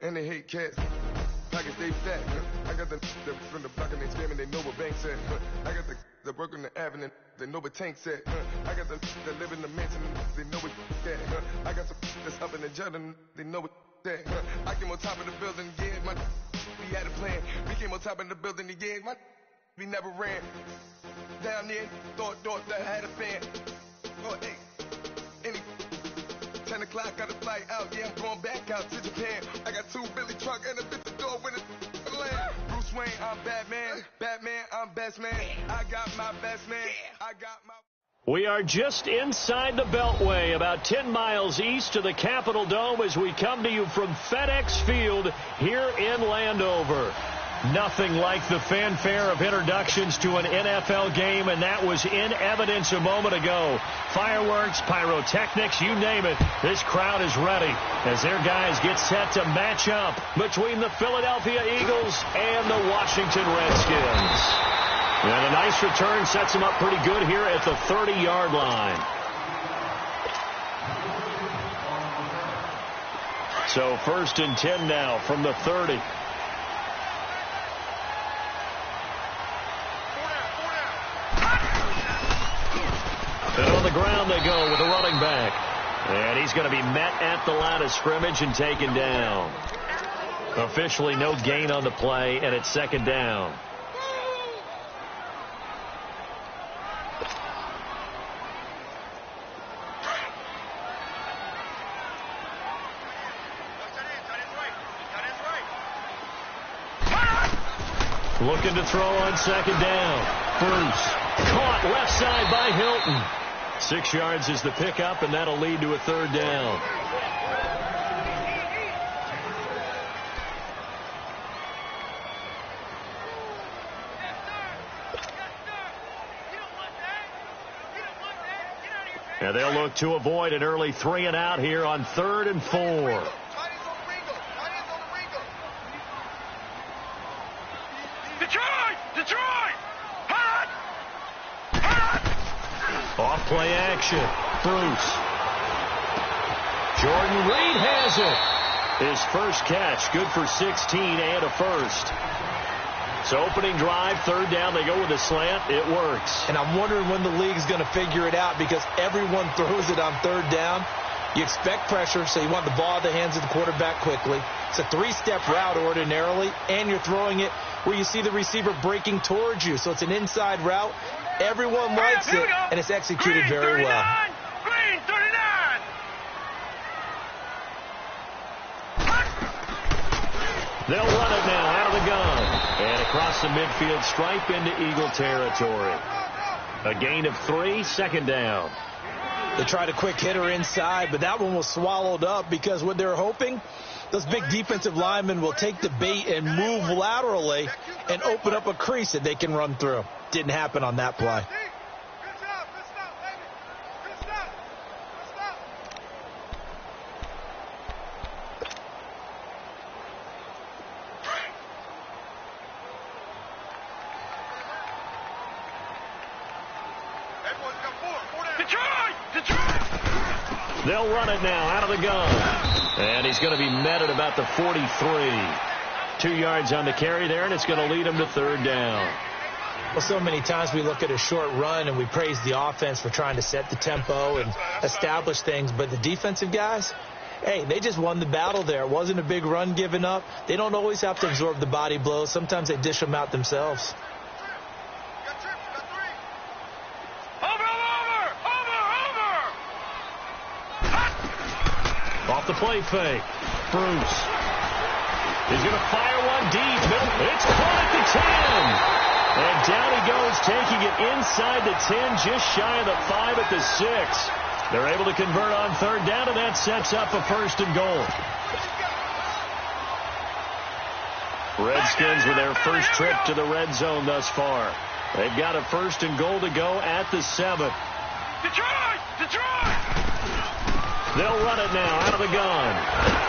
and they hate cats. Pockets they fat. I got the from the block and they scamming, they know what banks at. I got the work on the avenue, they know what tanks at. I got the that live in the mansion, they know what that. I got some that's up in the jet and they know what that. I came on top of the building, yeah, my we had a plan. We came on top of the building, yeah, my we never ran. Down there, thought that I had a fan. Oh, hey, any 10 o'clock, got a flight out, yeah, I'm going back out to Japan. I got 2 Billy truck and a bitch the door with a land. Bruce Wayne, I'm Batman. Batman, I'm best man. I got my best man. I got my... We are just inside the Beltway, about 10 miles east of the Capitol Dome as we come to you from FedEx Field here in Landover. Nothing like the fanfare of introductions to an NFL game, and that was in evidence a moment ago. Fireworks, pyrotechnics, you name it. This crowd is ready as their guys get set to match up between the Philadelphia Eagles and the Washington Redskins. And a nice return sets them up pretty good here at the 30-yard line. So 1st and 10 now from the 30. And on the ground they go with a running back. And he's going to be met at the line of scrimmage and taken down. Officially no gain on the play, and it's 2nd down. Looking to throw on 2nd down. Bruce caught left side by Hilton. 6 yards is the pickup, and that'll lead to a 3rd down. And they'll look to avoid an early 3 and out here on 3rd and 4. Off play action. Bruce. Jordan Reed has it. His first catch, good for 16 and a first. So opening drive, 3rd down, they go with a slant. It works. And I'm wondering when the league's going to figure it out because everyone throws it on 3rd down. You expect pressure, so you want the ball in the hands of the quarterback quickly. It's a 3-step route ordinarily, and you're throwing it where you see the receiver breaking towards you. So it's an inside route. Everyone likes it, and it's executed very well. Green 39. They'll run it now out of the gun. And across the midfield stripe into Eagle territory. A gain of 3, 2nd down. They tried a quick hitter inside, but that one was swallowed up because what they're hoping, those big defensive linemen will take the bait and move laterally and open up a crease that they can run through. Didn't happen on that play. They'll run it now out of the gun. And he's going to be met at about the 43. 2 yards on the carry there, and it's going to lead him to 3rd down. Well, so many times we look at a short run and we praise the offense for trying to set the tempo and establish things. But the defensive guys, hey, they just won the battle there. It wasn't a big run given up. They don't always have to absorb the body blows. Sometimes they dish them out themselves. Off the play fake. Bruce. He's going to fire one deep. It's caught at the 10. And down he goes, taking it inside the 10, just shy of the 5 at the 6. They're able to convert on 3rd down, and that sets up a 1st and goal. Redskins with their first trip to the red zone thus far. They've got a 1st and goal to go at the 7. Detroit! They'll run it now out of the gun.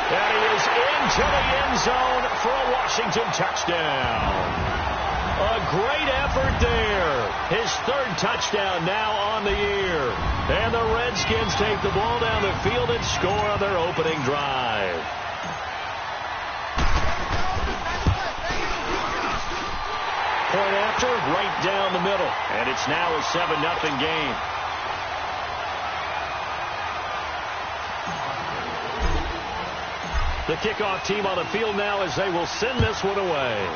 And he is into the end zone for a Washington touchdown. A great effort there. His 3rd touchdown now on the year. And the Redskins take the ball down the field and score on their opening drive. point after, right down the middle. And it's now a 7-0 game. The kickoff team on the field now as they will send this one away.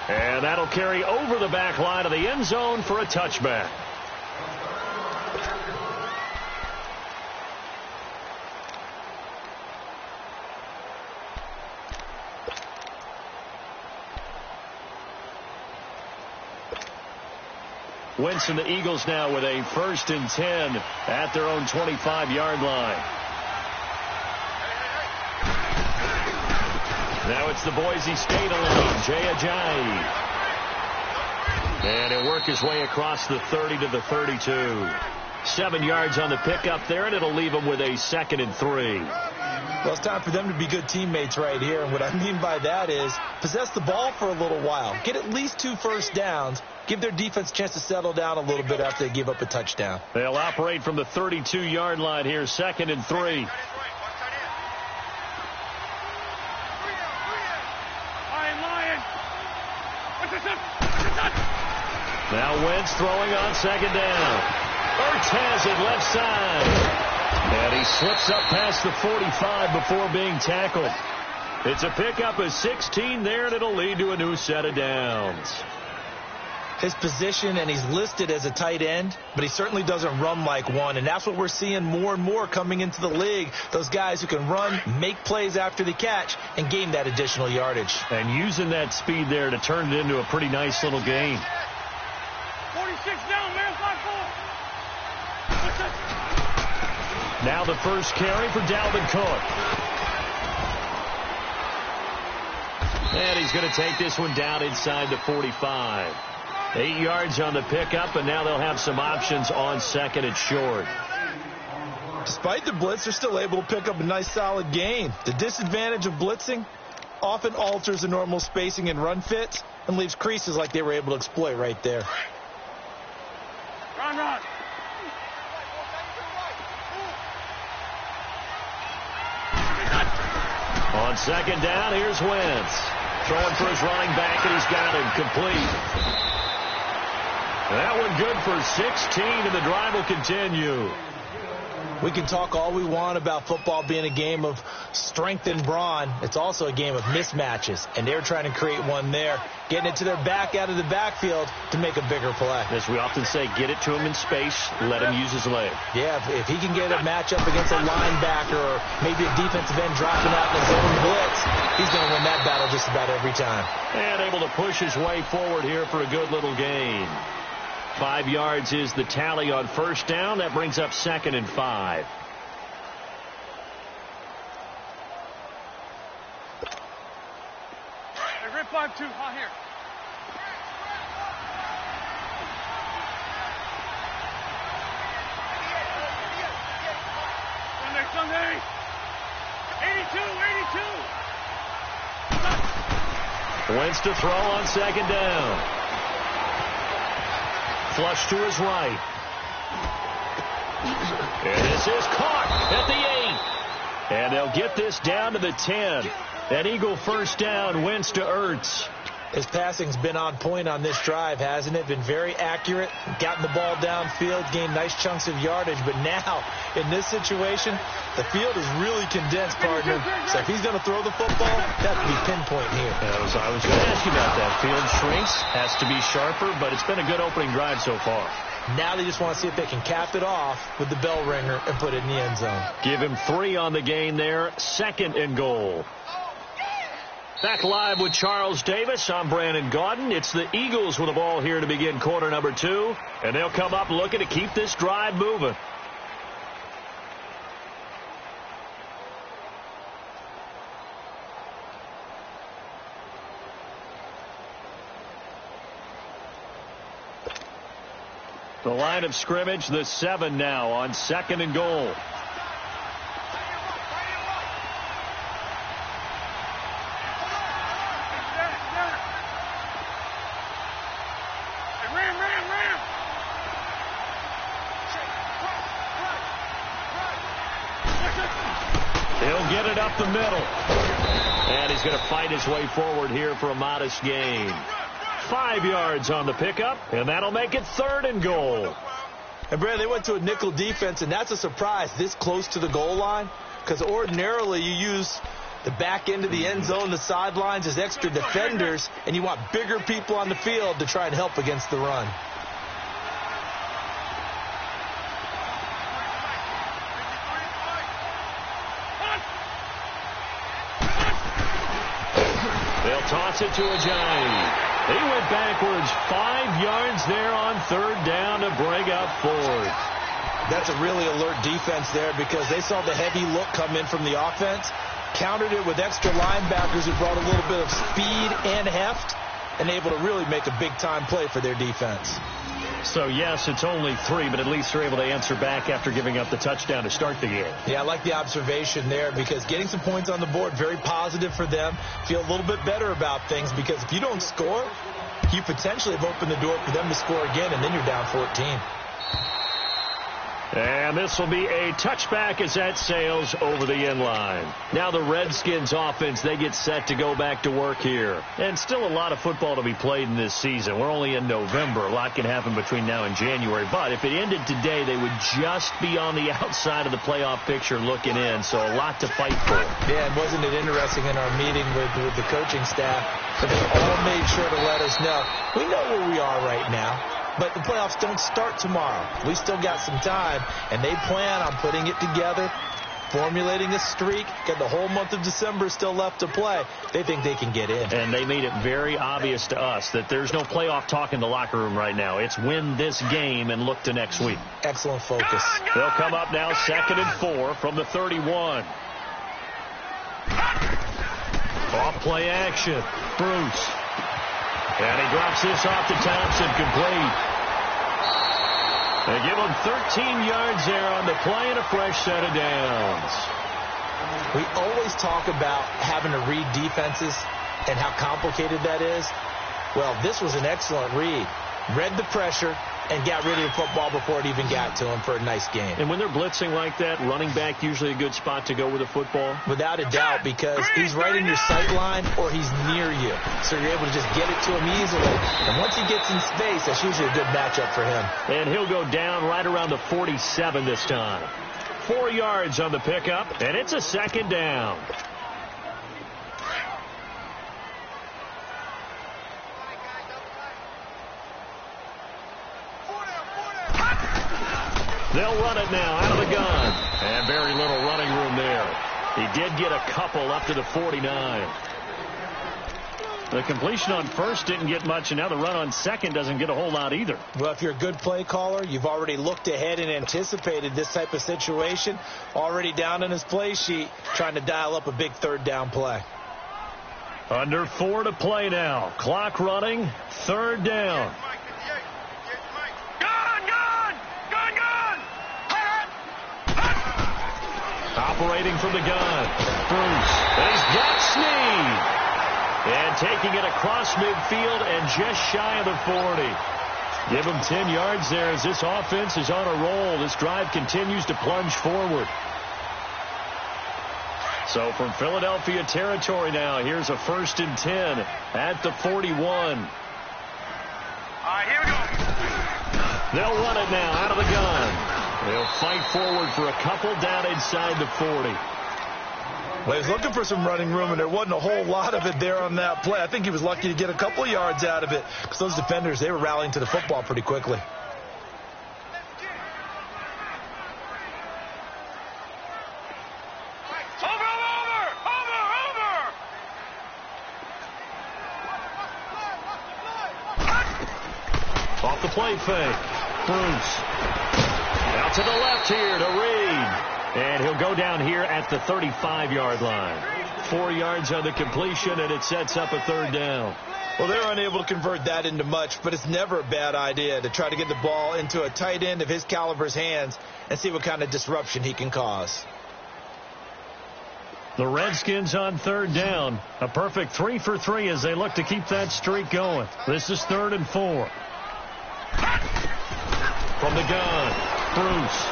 And that'll carry over the back line of the end zone for a touchback. Wentz and the Eagles now with a 1st and 10 at their own 25-yard line. Now it's the Boise State alone, Jay Ajayi. And he'll work his way across the 30 to the 32. 7 yards on the pickup there, and it'll leave him with a 2nd and 3. Well, it's time for them to be good teammates right here. And what I mean by that is possess the ball for a little while. Get at least 2 first downs. Give their defense a chance to settle down a little bit after they give up a touchdown. They'll operate from the 32-yard line here, 2nd and 3. Now Wentz throwing on 2nd down. Ertz has it left side. And he slips up past the 45 before being tackled. It's a pickup of 16 there, and it'll lead to a new set of downs. His position, and he's listed as a tight end, but he certainly doesn't run like one, and that's what we're seeing more and more coming into the league. Those guys who can run, make plays after the catch, and gain that additional yardage. And using that speed there to turn it into a pretty nice little gain. 46 down, man, 5-4. Now the first carry for Dalvin Cook. And he's going to take this one down inside the 45. 8 yards on the pickup, and now they'll have some options on 2nd and short. Despite the blitz, they're still able to pick up a nice solid gain. The disadvantage of blitzing often alters the normal spacing and run fits and leaves creases like they were able to exploit right there. Run. On 2nd down, here's Wentz. Throwing for his running back, and he's got him complete. That one good for 16, and the drive will continue. We can talk all we want about football being a game of strength and brawn. It's also a game of mismatches, and they're trying to create one there, getting it to their back out of the backfield to make a bigger play. As we often say, get it to him in space, let him use his leg. Yeah, if he can get a matchup against a linebacker or maybe a defensive end dropping out in his own blitz, he's going to win that battle just about every time. And able to push his way forward here for a good little gain. 5 yards is the tally on 1st down. That brings up 2nd and 5. Hey, Rip 5-2, hot here. Sunday. 82. Wentz to throw on 2nd down. Flush to his right. And this is caught at the 8. And they'll get this down to the 10. That Eagle 1st down, Wentz to Ertz. His passing's been on point on this drive, hasn't it? Been very accurate, gotten the ball downfield, gained nice chunks of yardage. But now, in this situation, the field is really condensed, partner. So if he's going to throw the football, that would be pinpoint here. I was going to ask you about that. Field shrinks, has to be sharper, but it's been a good opening drive so far. Now they just want to see if they can cap it off with the bell ringer and put it in the end zone. Give him 3 on the gain there, 2nd and goal. Back live with Charles Davis. I'm Brandon Gaudin. It's the Eagles with the ball here to begin quarter number 2. And they'll come up looking to keep this drive moving. The line of scrimmage, the 7 now on 2nd and goal. He'll get it up the middle. And he's going to fight his way forward here for a modest gain. 5 yards on the pickup, and that'll make it 3rd and goal. And, Brad, they went to a nickel defense, and that's a surprise this close to the goal line, because ordinarily you use the back end of the end zone, the sidelines, as extra defenders, and you want bigger people on the field to try and help against the run. They'll toss it to Ajayi. He went backwards 5 yards there on 3rd down to bring up 4th. That's a really alert defense there because they saw the heavy look come in from the offense, countered it with extra linebackers who brought a little bit of speed and heft, and able to really make a big-time play for their defense. So, yes, it's only 3, but at least they're able to answer back after giving up the touchdown to start the game. Yeah, I like the observation there because getting some points on the board, very positive for them. Feel a little bit better about things because if you don't score, you potentially have opened the door for them to score again, and then you're down 14. And this will be a touchback as that sails over the end line. Now the Redskins offense, they get set to go back to work here. And still a lot of football to be played in this season. We're only in November. A lot can happen between now and January. But if it ended today, they would just be on the outside of the playoff picture looking in. So a lot to fight for. Yeah, and wasn't it interesting in our meeting with the coaching staff that they all made sure to let us know, we know where we are right now. But the playoffs don't start tomorrow. We still got some time, and they plan on putting it together, formulating a streak, got the whole month of December still left to play. They think they can get in. And they made it very obvious to us that there's no playoff talk in the locker room right now. It's win this game and look to next week. Excellent focus. They'll come up now 2nd and 4 from the 31. Off play action. Bruce. And he drops this off to Thompson, complete. They give him 13 yards there on the play and a fresh set of downs. We always talk about having to read defenses and how complicated that is. Well, this was an excellent read. Read the pressure and got rid of the football before it even got to him for a nice game. And when they're blitzing like that, running back usually a good spot to go with a football? Without a doubt, because he's right in your sight line or he's near you. So you're able to just get it to him easily. And once he gets in space, that's usually a good matchup for him. And he'll go down right around the 47 this time. 4 yards on the pickup, and it's a 2nd down. They'll run it now out of the gun. And very little running room there. He did get a couple up to the 49. The completion on first didn't get much, and now the run on second doesn't get a whole lot either. Well, if you're a good play caller, you've already looked ahead and anticipated this type of situation. Already down in his play sheet, trying to dial up a big 3rd down play. Under 4 to play now. Clock running. 3rd down. Operating from the gun. Bruce. And he's got Snead. And taking it across midfield and just shy of the 40. Give him 10 yards there as this offense is on a roll. This drive continues to plunge forward. So from Philadelphia territory now, here's a 1st and 10 at the 41. All right, here we go. They'll run it now out of the gun. They'll fight forward for a couple down inside the 40. Well, he was looking for some running room, and there wasn't a whole lot of it there on that play. I think he was lucky to get a couple yards out of it because those defenders, they were rallying to the football pretty quickly. Off the play fake. Bruce. Out to the left here to Reed. And he'll go down here at the 35-yard line. 4 yards on the completion, and it sets up a 3rd down. Well, they're unable to convert that into much, but it's never a bad idea to try to get the ball into a tight end of his caliber's hands and see what kind of disruption he can cause. The Redskins on 3rd down. A perfect 3 for 3 as they look to keep that streak going. This is 3rd and 4. From the gun, Bruce.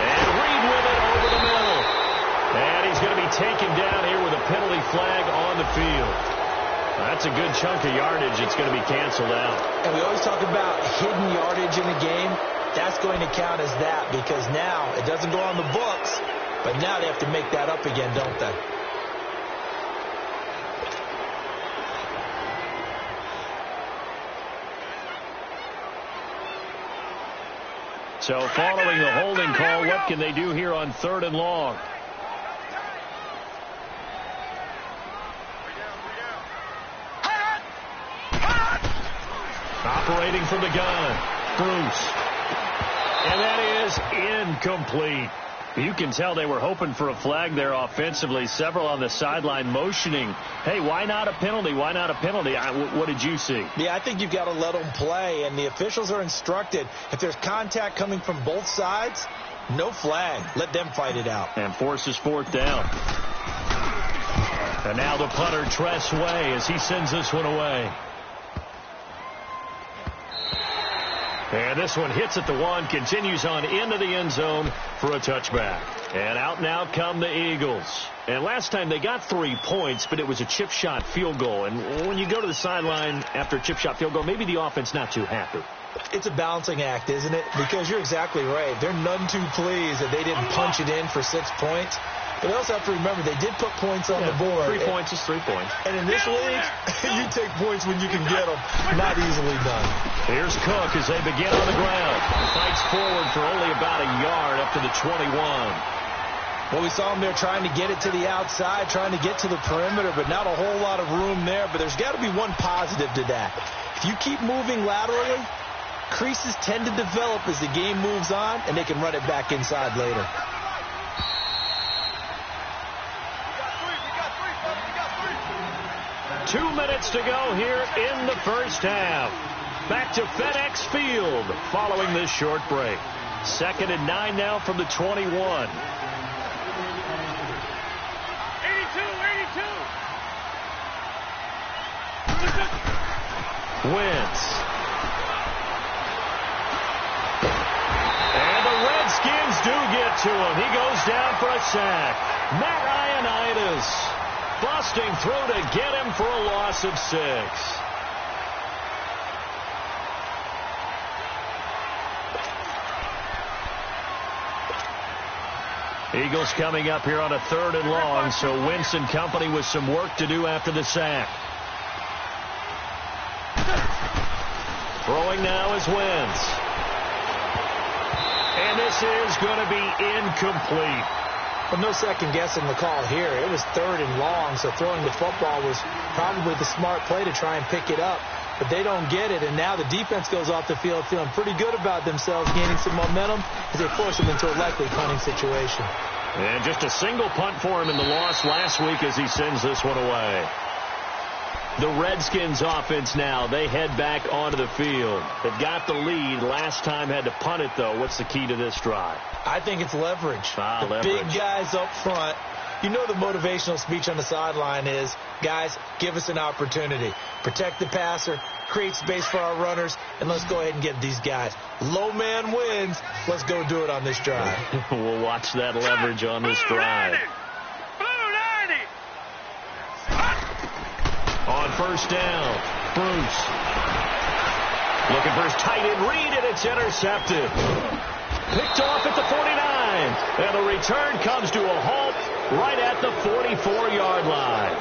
And Reed with it over the middle. take him down here with a penalty flag on the field. That's a good chunk of yardage. It's going to be canceled out. And we always talk about hidden yardage in a game. That's going to count as that because now it doesn't go on the books, but now they have to make that up again, don't they? So following the holding call, what can they do here on 3rd and long? Operating from the gun, Bruce. And that is incomplete. You can tell they were hoping for a flag there offensively. Several on the sideline motioning, hey, why not a penalty? Why not a penalty? What did you see? Yeah, I think you've got to let them play, and the officials are instructed. If there's contact coming from both sides, no flag. Let them fight it out. And forces 4th down. And now the punter, Tress Way, as he sends this one away. And this one hits at the 1, continues on into the end zone for a touchback. And out now come the Eagles. And last time they got 3 points, but it was a chip shot field goal. And when you go to the sideline after a chip shot field goal, maybe the offense not too happy. It's a balancing act, isn't it? Because you're exactly right. They're none too pleased that they didn't punch it in for 6 points. But they also have to remember they did put points on the board. 3 points is 3 points. And in this league, you take points when you can get them. Not easily done. Here's Cook as they begin on the ground. Fights forward for only about a yard up to the 21. Well, we saw him there trying to get it to the outside, trying to get to the perimeter, but not a whole lot of room there. But there's got to be one positive to that. If you keep moving laterally, creases tend to develop as the game moves on, and they can run it back inside later. 2 minutes to go here in the first half. Back to FedEx Field following this short break. 2nd and 9 now from the 21. 82, 82. Wentz. And the Redskins do get to him. He goes down for a sack. Matt Ioannidis busting through to get him for a loss of 6. Eagles coming up here on a 3rd and long, so Wentz and company with some work to do after the sack. Throwing now is Wentz. And this is going to be incomplete. Well, no second guessing the call here. It was 3rd and long, so throwing the football was probably the smart play to try and pick it up. But they don't get it, and now the defense goes off the field feeling pretty good about themselves, gaining some momentum as they force them into a likely punting situation. And just a single punt for him in the loss last week as he sends this one away. The Redskins offense now, they head back onto the field. They've got the lead. Last time had to punt it, though. What's the key to this drive? I think it's leverage. Leverage. Big guys up front. You know the motivational speech on the sideline is, guys, give us an opportunity. Protect the passer, create space for our runners, and let's go ahead and get these guys. Low man wins. Let's go do it on this drive. We'll watch that leverage on this drive. On first down, Bruce. Looking for his tight end read, and it's intercepted. Picked off at the 49. And the return comes to a halt right at the 44-yard line.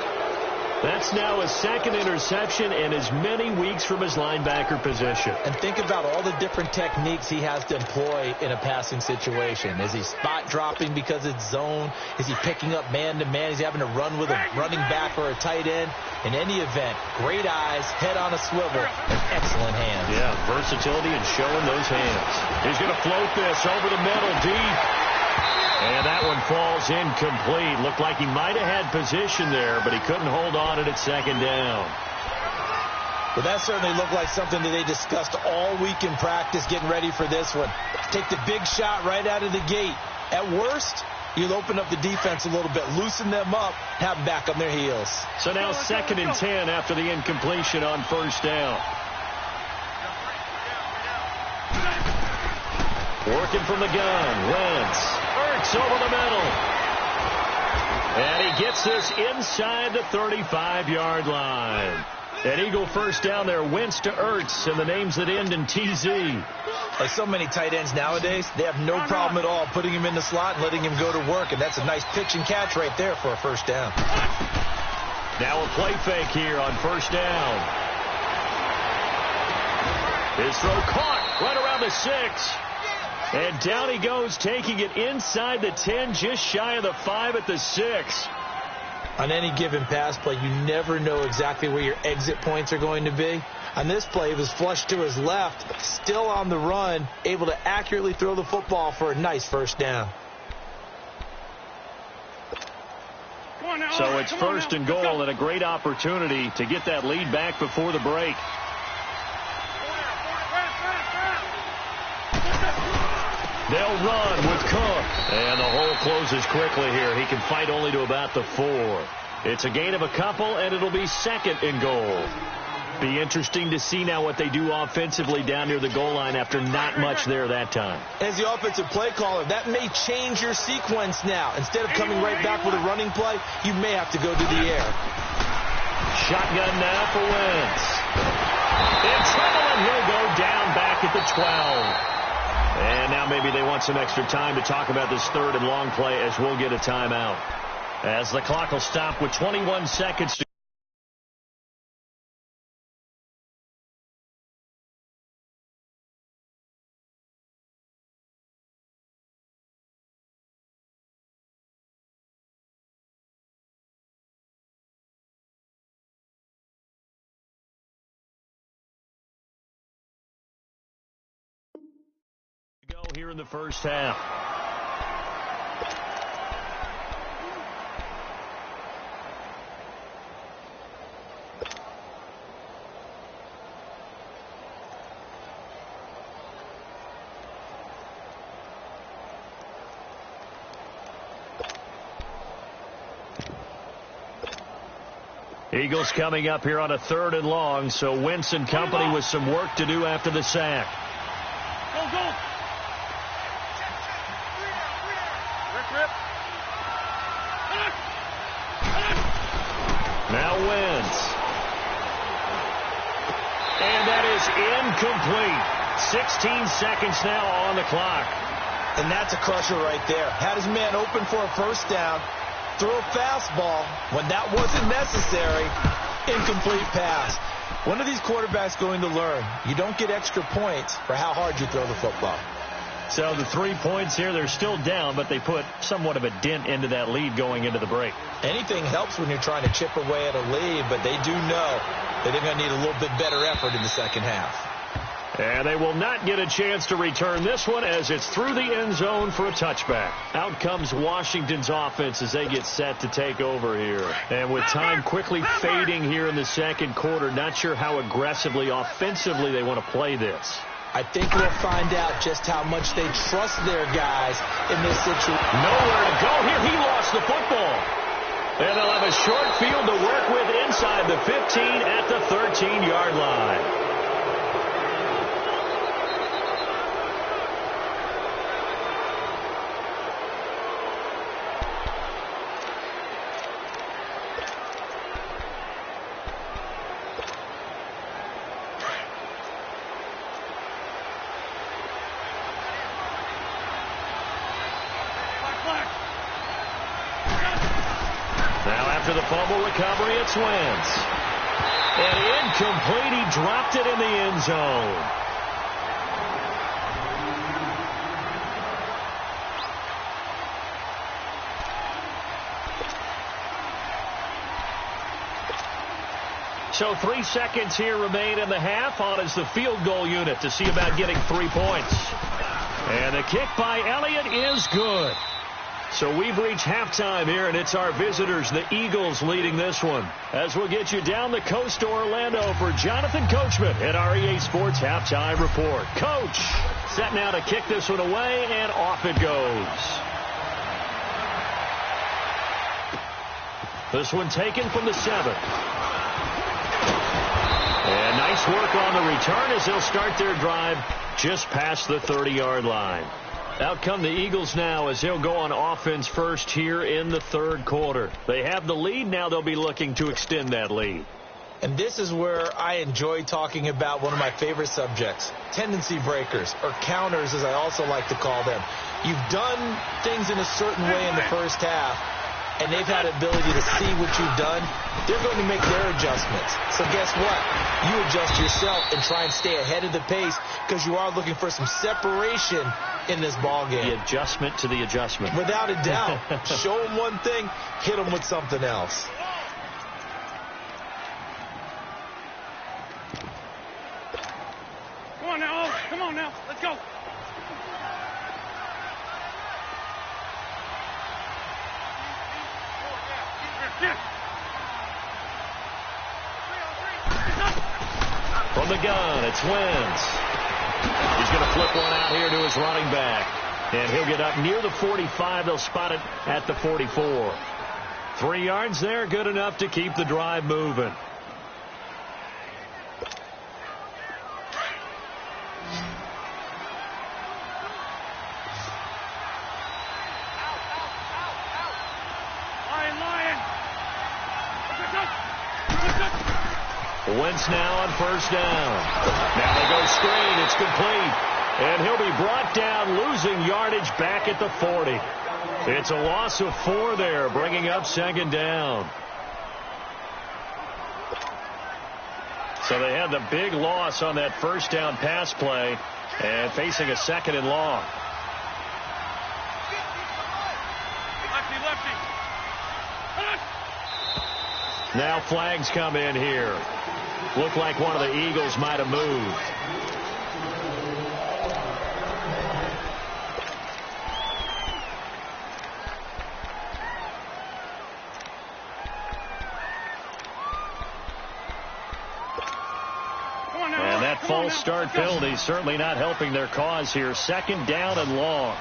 That's now his 2nd interception and as many weeks from his linebacker position. And think about all the different techniques he has to employ in a passing situation. Is he spot dropping because it's zone? Is he picking up man-to-man? Is he having to run with a running back or a tight end? In any event, great eyes, head on a swivel, and excellent hands. Yeah, versatility and showing those hands. He's going to float this over the middle, deep. And that one falls incomplete. Looked like he might have had position there, but he couldn't hold on at 2nd down. Well, that certainly looked like something that they discussed all week in practice, getting ready for this one. Take the big shot right out of the gate. At worst, you'll open up the defense a little bit, loosen them up, have them back on their heels. So now 2nd and 10 after the incompletion on first down. Working from the gun, Wentz. Ertz over the middle. And he gets this inside the 35-yard line. An Eagle first down there, Wentz to Ertz, and the names that end in TZ. Like so many tight ends nowadays, they have no problem at all putting him in the slot and letting him go to work, and that's a nice pitch and catch right there for a first down. Now a play fake here on first down. His throw caught right around the 6. And down he goes, taking it inside the 10, just shy of the 5 at the 6. On any given pass play, you never know exactly where your exit points are going to be. On this play, he was flushed to his left, still on the run, able to accurately throw the football for a nice first down. So it's first and goal and a great opportunity to get that lead back before the break. They'll run with Cook. And the hole closes quickly here. He can fight only to about the 4. It's a gain of a couple, and it'll be second and goal. Be interesting to see now what they do offensively down near the goal line after not much there that time. As the offensive play caller, that may change your sequence now. Instead of coming right back with a running play, you may have to go to the air. Shotgun now for Wentz. In trouble, and he'll go down back at the 12. And now maybe they want some extra time to talk about this third and long play as we'll get a timeout. As the clock will stop with 21 seconds to go here in the first half. Eagles coming up here on a third and long, so Wentz and company with some work to do after the sack. Go, go. Now Wentz. And that is incomplete. 16 seconds now on the clock. And that's a crusher right there. Had his man open for a first down. Throw a fastball when that wasn't necessary. Incomplete pass. When are these quarterbacks going to learn? You don't get extra points for how hard you throw the football. So the 3 points here, they're still down, but they put somewhat of a dent into that lead going into the break. Anything helps when you're trying to chip away at a lead, but they do know that they're going to need a little bit better effort in the second half. And they will not get a chance to return this one as it's through the end zone for a touchback. Out comes Washington's offense as they get set to take over here. And with time quickly fading here in the second quarter, not sure how aggressively, offensively they want to play this. I think we'll find out just how much they trust their guys in this situation. Nowhere to go here. He lost the football. And they'll have a short field to work with inside the 15 at the 13-yard line. After the fumble recovery, it's Wentz. And incomplete. He dropped it in the end zone. So 3 seconds here remain in the half. On is the field goal unit to see about getting 3 points. And the kick by Elliott is good. So we've reached halftime here, and it's our visitors, the Eagles, leading this one. As we'll get you down the coast to Orlando for Jonathan Coachman at our EA Sports Halftime Report. Coach, set now to kick this one away, and off it goes. This one taken from the 7. And nice work on the return as they'll start their drive just past the 30-yard line. Out come the Eagles now as they'll go on offense first here in the third quarter. They have the lead. Now they'll be looking to extend that lead. And this is where I enjoy talking about one of my favorite subjects, tendency breakers, or counters as I also like to call them. You've done things in a certain way in the first half, and they've had the ability to see what you've done. They're going to make their adjustments. So guess what? You adjust yourself and try and stay ahead of the pace because you are looking for some separation in this ball game. The adjustment to the adjustment. Without a doubt. Show them one thing, hit them with something else. Come on now, Oak. Come on now. Let's go. From the gun, it's Wentz. He's going to flip one out here to his running back. And he'll get up near the 45. They'll spot it at the 44. 3 yards there, good enough to keep the drive moving. Wentz now on first down. Now they go screen. It's complete. And he'll be brought down, losing yardage back at the 40. It's a loss of 4 there, bringing up second down. So they had the big loss on that first down pass play and facing a second and long. Now flags come in here. Looked like one of the Eagles might have moved. And that false start penalty certainly not helping their cause here. Second down and long.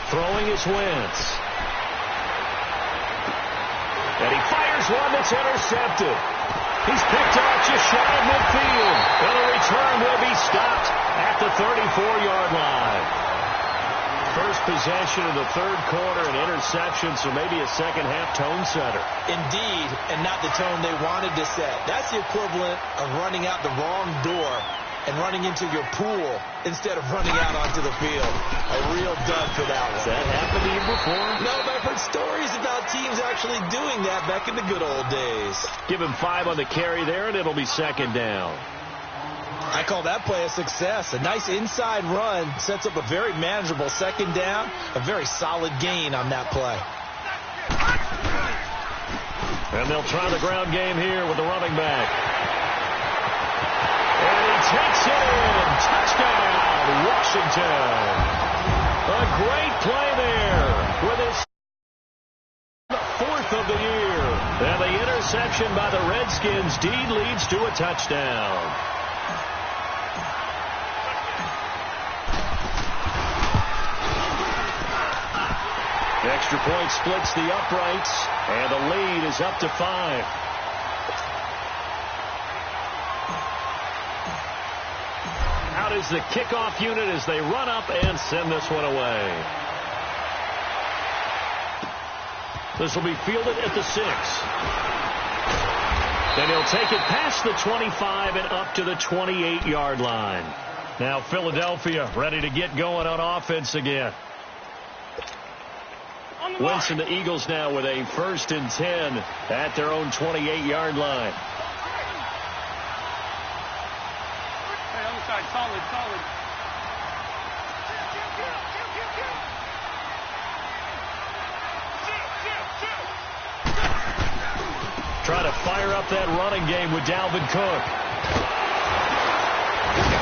Throwing is Wentz. And he fires one that's intercepted. He's picked off just shy of midfield. And the return will be stopped at the 34-yard line. First possession of the third quarter, an interception, so maybe a second-half tone setter. Indeed, and not the tone they wanted to set. That's the equivalent of running out the wrong door and running into your pool instead of running out onto the field. A real dud for that one. Has that happened to you before? No, but I've heard stories about teams actually doing that back in the good old days. Give him 5 on the carry there, and it'll be second down. I call that play a success. A nice inside run sets up a very manageable second down. A very solid gain on that play. And they'll try the ground game here with the running back. And he takes it in. Touchdown, Washington. A great play there with his 4th of the year. And the interception by the Redskins indeed leads to a touchdown. The extra point splits the uprights, and the lead is up to 5. Out is the kickoff unit as they run up and send this one away. This will be fielded at the 6. Then he'll take it past the 25 and up to the 28-yard line. Now Philadelphia ready to get going on offense again. Wentz and the Eagles now with a 1st and 10 at their own 28-yard line. Hey, other side, solid, solid. Try to fire up that running game with Dalvin Cook.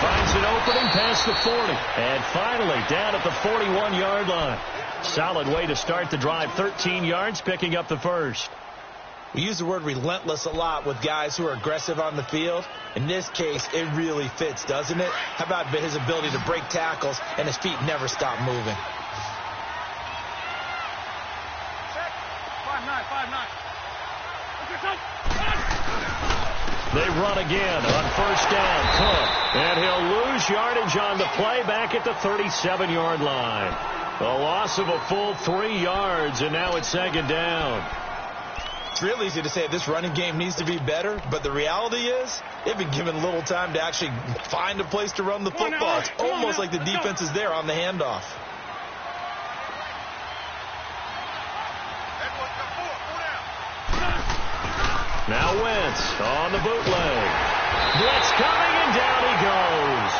Finds an opening past the 40. And finally down at the 41-yard line. Solid way to start the drive. 13 yards, picking up the first. We use the word relentless a lot with guys who are aggressive on the field. In this case, it really fits, doesn't it? How about his ability to break tackles and his feet never stop moving? 5-9, 5-9. They run again on first down. Cook. And he'll lose yardage on the play back at the 37-yard line. A loss of a full 3 yards, and now it's second down. It's real easy to say this running game needs to be better, but the reality is they've been given little time to actually find a place to run the football. It's almost like the defense is there on the handoff. Now Wentz on the bootleg. Blitz coming, and down he goes.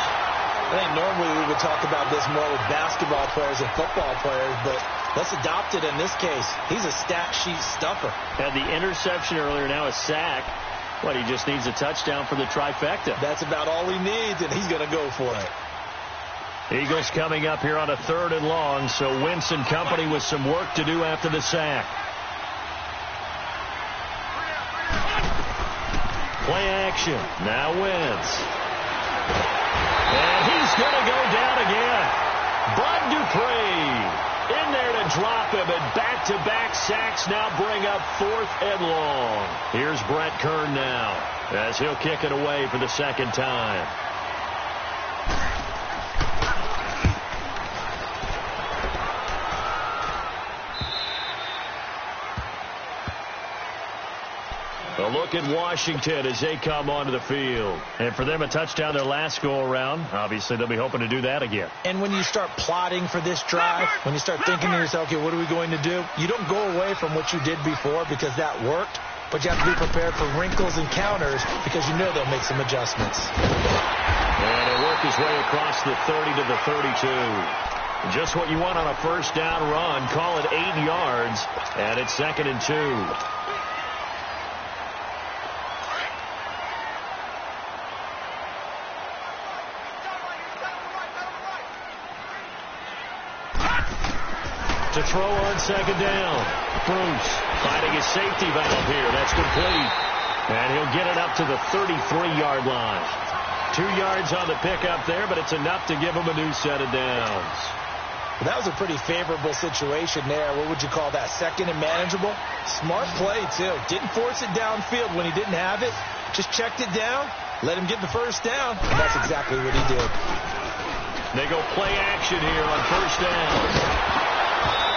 I think normally we would talk about this more with basketball players and football players, but let's adopt it in this case. He's a stat sheet stuffer. Had the interception earlier, now a sack. But he just needs a touchdown for the trifecta. That's about all he needs, and he's going to go for it. Eagles coming up here on a 3rd and long, so Wentz and company with some work to do after the sack. Play action. Now Wentz. And he's going to go down again. Bud Dupree in there to drop him, and back-to-back sacks now bring up 4th and long. Here's Brett Kern now as he'll kick it away for the second time. A look at Washington as they come onto the field. And for them, a touchdown their last go-around. Obviously, they'll be hoping to do that again. And when you start plotting for this drive, when you start thinking to yourself, okay, what are we going to do? You don't go away from what you did before because that worked, but you have to be prepared for wrinkles and counters because you know they'll make some adjustments. And he'll work his way across the 30 to the 32. Just what you want on a first down run. Call it 8 yards, and it's 2nd and 2. To throw on second down. Bruce finding his safety valve here. That's complete. And he'll get it up to the 33-yard line. 2 yards on the pickup there, but it's enough to give him a new set of downs. Well, that was a pretty favorable situation there. What would you call that? 2nd and manageable? Smart play, too. Didn't force it downfield when he didn't have it. Just checked it down, let him get the first down, and that's exactly what he did. They go play action here on first down.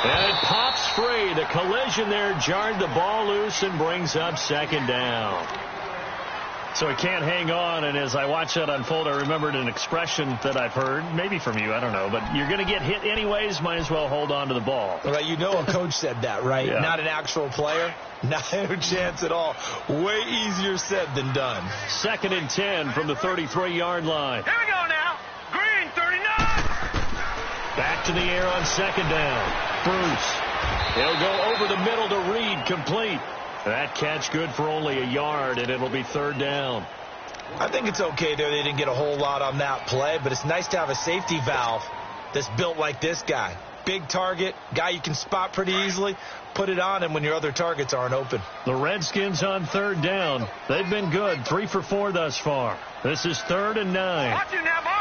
And it pops free. The collision there jarred the ball loose and brings up second down. So he can't hang on, and as I watch that unfold, I remembered an expression that I've heard, maybe from you, I don't know, but you're going to get hit anyways, might as well hold on to the ball. Well, you know a coach said that, right? Yeah. Not an actual player. Not a chance at all. Way easier said than done. 2nd and 10 from the 33-yard line. Here we go now. Green, 39. Back to the air on second down. Bruce. He'll go over the middle to Reed, complete. That catch good for only a yard, and it'll be 3rd down. I think it's okay there. They didn't get a whole lot on that play, but it's nice to have a safety valve that's built like this guy. Big target, guy you can spot pretty easily. Put it on him when your other targets aren't open. The Redskins on 3rd down. They've been good, 3 for 4 thus far. This is 3rd and 9. Watch you now, Barney.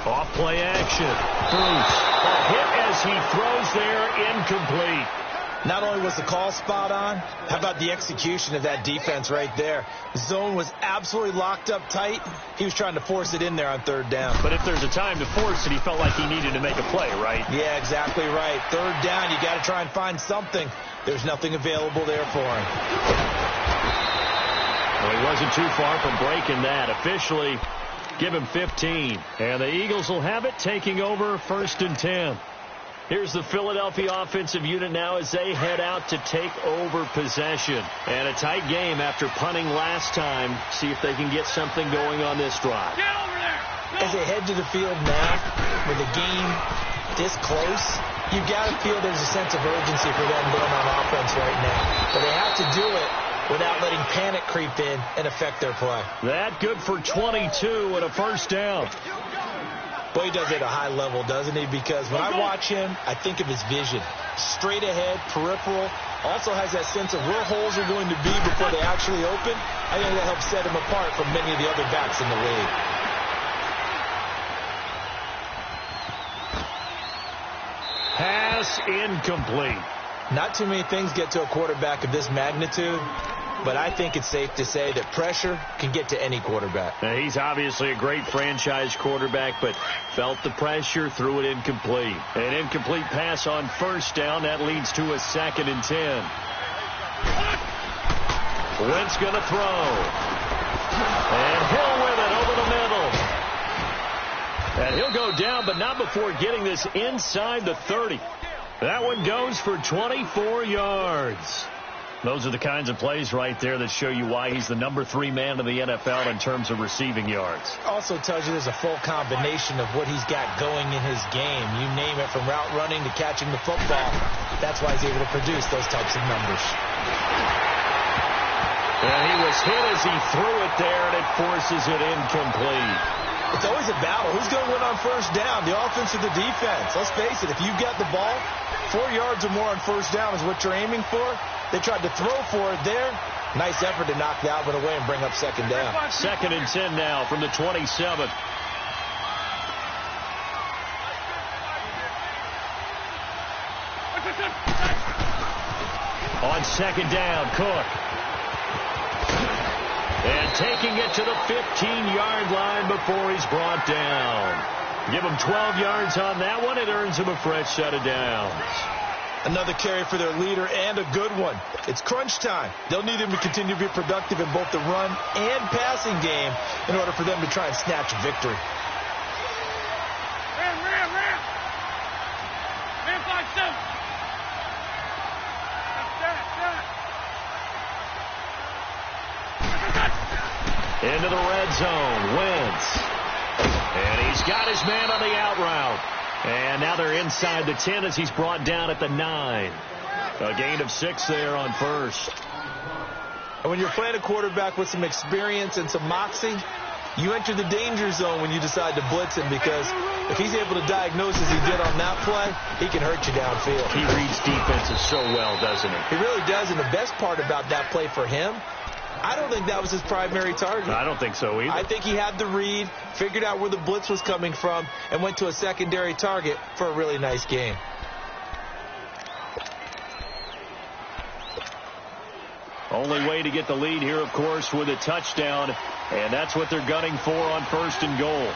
Off play action. Bruce. A hit as he throws there, incomplete. Not only was the call spot on, how about the execution of that defense right there? The zone was absolutely locked up tight. He was trying to force it in there on 3rd down. But if there's a time to force it, he felt like he needed to make a play, right? Yeah, exactly right. 3rd down, you got to try and find something. There's nothing available there for him. Well, he wasn't too far from breaking that. Officially, give him 15. And the Eagles will have it, taking over 1st and 10. Here's the Philadelphia offensive unit now as they head out to take over possession. And a tight game after punting last time. See if they can get something going on this drive. Get over there. Go. As they head to the field now, with the game this close, you've got to feel there's a sense of urgency for them going on offense right now. But they have to do it without letting panic creep in and affect their play. That good for 22 and a first down. Boy, he does it at a high level, doesn't he? Because when I watch him, I think of his vision. Straight ahead, peripheral. Also has that sense of where holes are going to be before they actually open. I think that helps set him apart from many of the other backs in the league. Pass incomplete. Not too many things get to a quarterback of this magnitude but I think it's safe to say that pressure can get to any quarterback. Now, he's obviously a great franchise quarterback, but felt the pressure, threw it incomplete. An incomplete pass on first down. That leads to a 2nd and 10. Wentz going to throw. And Hill with it over the middle. And he'll go down, but not before getting this inside the 30. That one goes for 24 yards. Those are the kinds of plays right there that show you why he's the number 3 man in the NFL in terms of receiving yards. Also tells you there's a full combination of what he's got going in his game. You name it, from route running to catching the football. That's why he's able to produce those types of numbers. And he was hit as he threw it there, and it forces it incomplete. It's always a battle. Who's going to win on first down, the offense or the defense? Let's face it, if you've got the ball, 4 yards or more on first down is what you're aiming for. They tried to throw for it there. Nice effort to knock that one away and bring up 2nd down. 2nd and 10 now from the 27. On 2nd down, Cook. And taking it to the 15-yard line before he's brought down. Give him 12 yards on that one. It earns him a fresh set of downs. Another carry for their leader, and a good one. It's crunch time. They'll need him to continue to be productive in both the run and passing game in order for them to try and snatch a victory. Ram. Man 5-7. Into the red zone, Wentz. And he's got his man on the out route. And now they're inside the 10 as he's brought down at the 9. A gain of 6 there on first. And when you're playing a quarterback with some experience and some moxie, you enter the danger zone when you decide to blitz him, because if he's able to diagnose as he did on that play, he can hurt you downfield. He reads defenses so well, doesn't he? He really does, and the best part about that play for him, I don't think that was his primary target. I don't think so either. I think he had the read, figured out where the blitz was coming from, and went to a secondary target for a really nice game. Only way to get the lead here, of course, with a touchdown, and that's what they're gunning for on 1st and goal.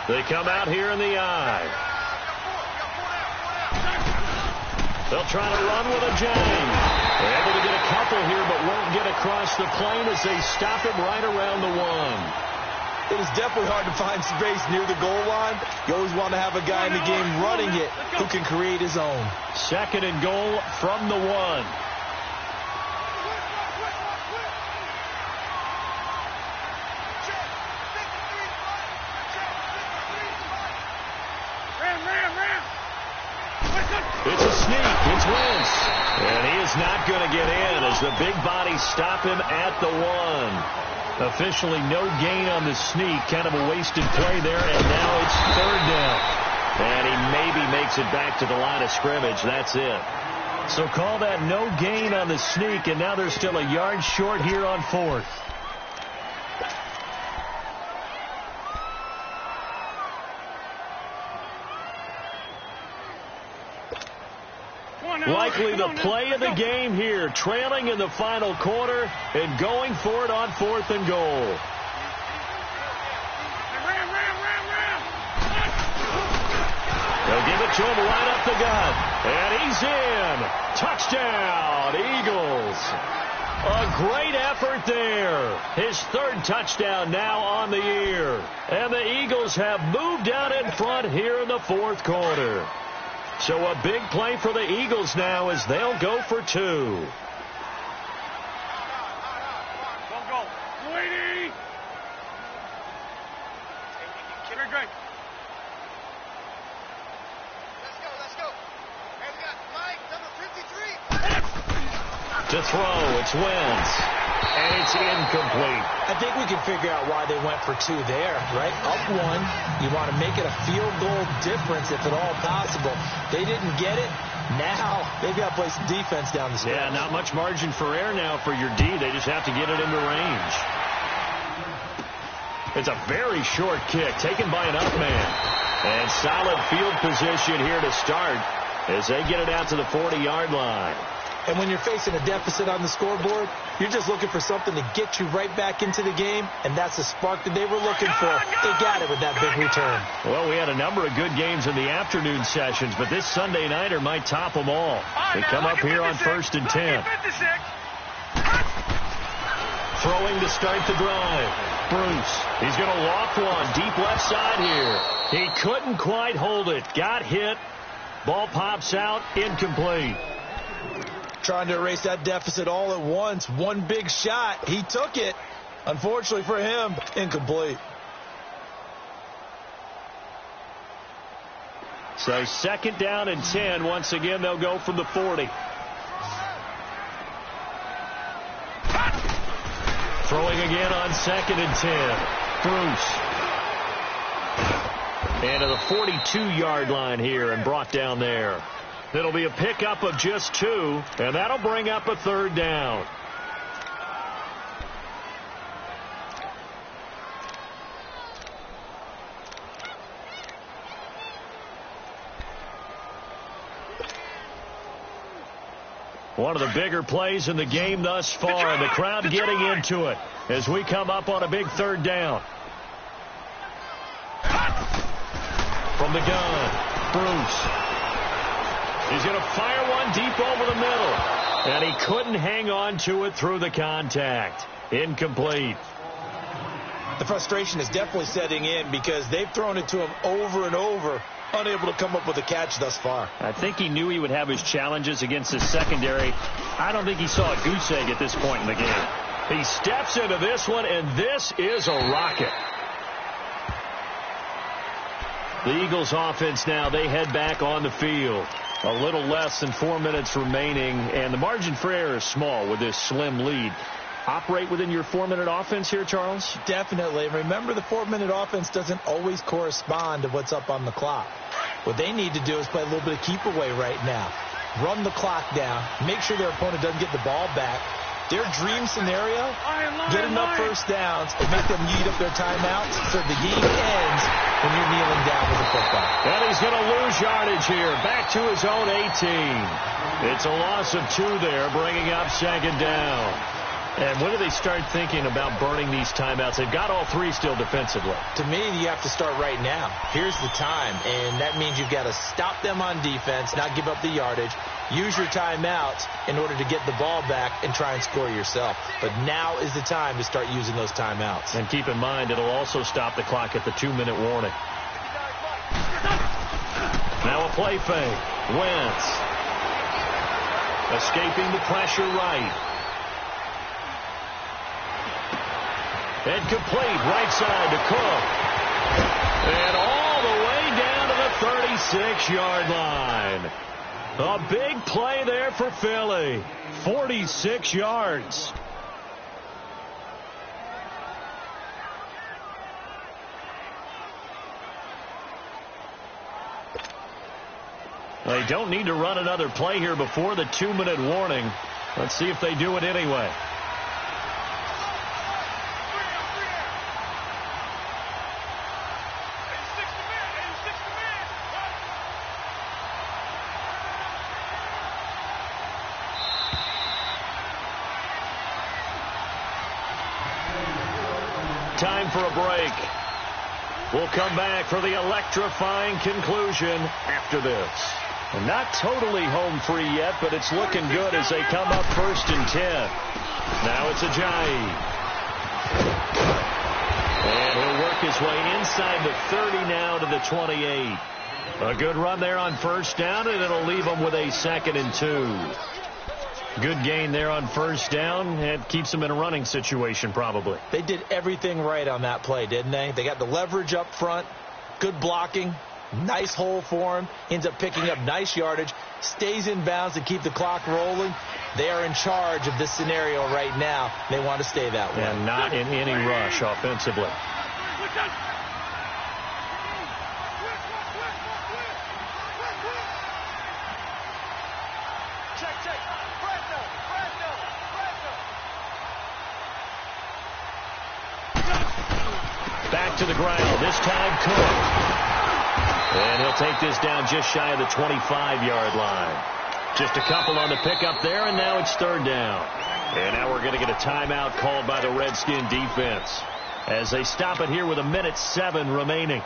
They come out here in the eye. They'll try to run with a jang. They're able to get a couple here, but won't get across the plane as they stop him right around the 1. It is definitely hard to find space near the goal line. You always want to have a guy in the game running it who can create his own. 2nd and goal from the 1. It's a sneak. It's Wentz. And he is not going to get in as the big bodies stop him at the 1. Officially no gain on the sneak. Kind of a wasted play there. And now it's 3rd down. And he maybe makes it back to the line of scrimmage. That's it. So call that no gain on the sneak. And now they're still a yard short here on 4th. Likely the play of the game here, trailing in the final quarter and going for it on 4th and goal. They'll give it to him right up the gut. And he's in. Touchdown, Eagles. A great effort there. His 3rd touchdown now on the year. And the Eagles have moved out in front here in the 4th quarter. So a big play for the Eagles now as they'll go for 2. Go. Lady. Great. Let's go. Hey, we got Mike, number 53. To throw, it's Wentz. And it's incomplete. I think we can figure out why they went for 2 there, right? Up 1, you want to make it a field goal difference if at all possible. They didn't get it. Now they've got to play some defense down the stretch. Yeah, not much margin for error now for your D. They just have to get it into range. It's a very short kick taken by an up man. And solid field position here to start as they get it out to the 40-yard line. And when you're facing a deficit on the scoreboard, you're just looking for something to get you right back into the game, and that's the spark that they were looking for. They got it with that big return. Well, we had a number of good games in the afternoon sessions, but this Sunday nighter might top them all. They come up here on 1st and 10. Throwing to start the drive. Bruce, he's going to loft one deep left side here. He couldn't quite hold it. Got hit. Ball pops out. Incomplete. Trying to erase that deficit all at once. One big shot. He took it. Unfortunately for him, incomplete. So 2nd down and 10. Once again, they'll go from the 40. Throwing again on 2nd and 10. Bruce. And to the 42-yard line here and brought down there. It'll be a pickup of just 2, and that'll bring up a 3rd down. One of the bigger plays in the game thus far, and the crowd getting into it as we come up on a big 3rd down. From the gun, Bruce. He's going to fire one deep over the middle, and he couldn't hang on to it through the contact. Incomplete. The frustration is definitely setting in because they've thrown it to him over and over, unable to come up with a catch thus far. I think he knew he would have his challenges against his secondary. I don't think he saw a goose egg at this point in the game. He steps into this one, and this is a rocket. The Eagles offense now, they head back on the field. A little less than 4 minutes remaining, and the margin for error is small with this slim lead. Operate within your 4-minute offense here, Charles? Definitely. Remember, the 4-minute offense doesn't always correspond to what's up on the clock. What they need to do is play a little bit of keep away right now. Run the clock down. Make sure their opponent doesn't get the ball back. Their dream scenario, get enough first downs and make them eat up their timeouts so the game ends when you're kneeling down with the football. And he's going to lose yardage here. Back to his own 18. It's a loss of 2 there, bringing up 2nd down. And when do they start thinking about burning these timeouts? They've got all 3 still defensively. To me, you have to start right now. Here's the time, and that means you've got to stop them on defense, not give up the yardage, use your timeouts in order to get the ball back and try and score yourself. But now is the time to start using those timeouts. And keep in mind, it'll also stop the clock at the 2-minute warning. Now a play fake. Wentz. Escaping the pressure right. And complete right side to Cook. And all the way down to the 36-yard line. A big play there for Philly. 46 yards. They don't need to run another play here before the 2-minute warning. Let's see if they do it anyway. Time for a break. We'll come back for the electrifying conclusion after this. And not totally home free yet, but it's looking good as they come up 1st and 10. Now it's Ajayi. And he'll work his way inside the 30 now to the 28. A good run there on 1st down, and it'll leave them with a 2nd and 2. Good gain there on 1st down. It keeps them in a running situation probably. They did everything right on that play, didn't they? They got the leverage up front, good blocking, nice hole for him, ends up picking up nice yardage, stays in bounds to keep the clock rolling. They are in charge of this scenario right now. They want to stay that way. And not in any rush offensively. Back to the ground. This time Cook. And he'll take this down just shy of the 25-yard line. Just a couple on the pickup there, and now it's third down. And now we're going to get a timeout called by the Redskin defense as they stop it here with 1:07 remaining.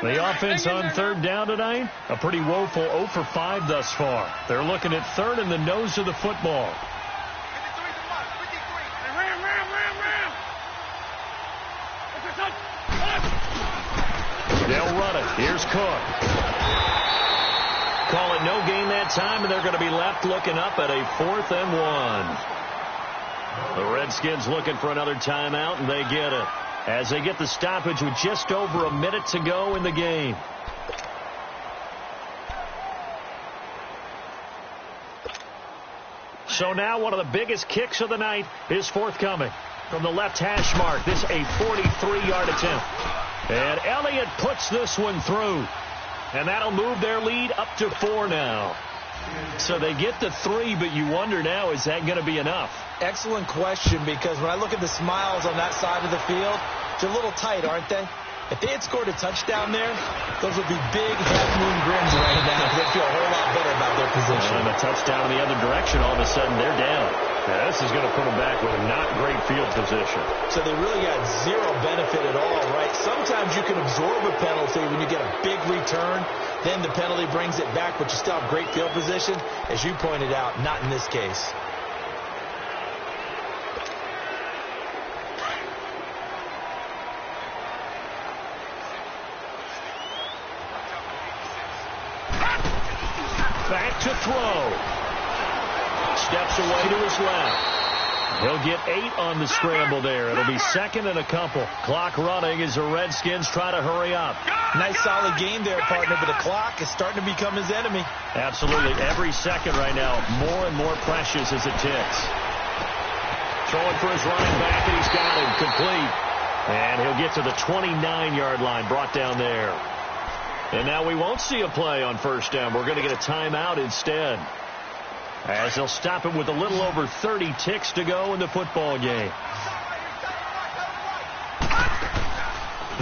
The offense on third down tonight, a pretty woeful 0 for 5 thus far. They're looking at third in the nose of the football. They'll run it. Here's Cook. Call it no gain that time, and they're going to be left looking up at a 4th and 1. The Redskins looking for another timeout, and they get it as they get the stoppage with just over a minute to go in the game. So now one of the biggest kicks of the night is forthcoming. From the left hash mark, this a 43-yard attempt. And Elliott puts this one through. And that'll move their lead up to 4 now. So they get the 3, but you wonder now, is that going to be enough? Excellent question, because when I look at the smiles on that side of the field, they're a little tight, aren't they? If they had scored a touchdown there, those would be big half-moon grins right now because they feel a whole lot better about their position. And a touchdown in the other direction, all of a sudden they're down. Now, this is going to put them back with a not great field position. So they really got zero benefit at all, right? Sometimes you can absorb a penalty when you get a big return. Then the penalty brings it back, but you still have great field position. As you pointed out, not in this case. Back to throw. Steps away to his left. He'll get 8 on the scramble there. It'll be 2nd and a couple. Clock running as the Redskins try to hurry up. Nice solid game there, partner, but the clock is starting to become his enemy. Absolutely. Every second right now, more and more precious as it ticks. Throwing for his running back, and he's got him complete. And he'll get to the 29-yard line, brought down there. And now we won't see a play on first down. We're going to get a timeout instead, as they'll stop it with a little over 30 ticks to go in the football game.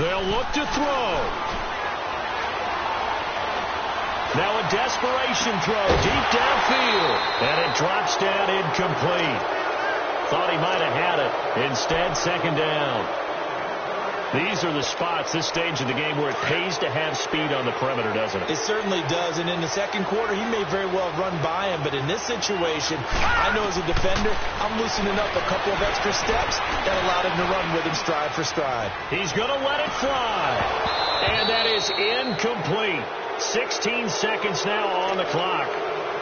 They'll look to throw. Now a desperation throw deep downfield, and it drops down incomplete. Thought he might have had it. Instead, 2nd down. These are the spots, this stage of the game, where it pays to have speed on the perimeter, doesn't it? It certainly does. And in the second quarter, he may very well run by him. But in this situation, I know as a defender, I'm loosening up a couple of extra steps that allowed him to run with him stride for stride. He's going to let it fly. And that is incomplete. 16 seconds now on the clock.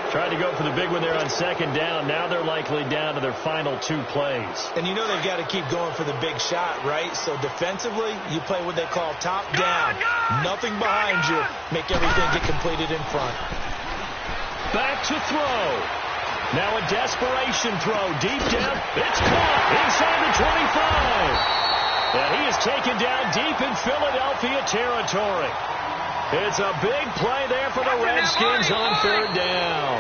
Tried to go for the big one there on 2nd down. Now they're likely down to their final 2 plays. And you know they've got to keep going for the big shot, right? So defensively, you play what they call top down. Nothing behind you. Make everything get completed in front. Back to throw. Now a desperation throw deep down. It's caught inside the 25. And he is taken down deep in Philadelphia territory. It's a big play there for the Redskins on 3rd down.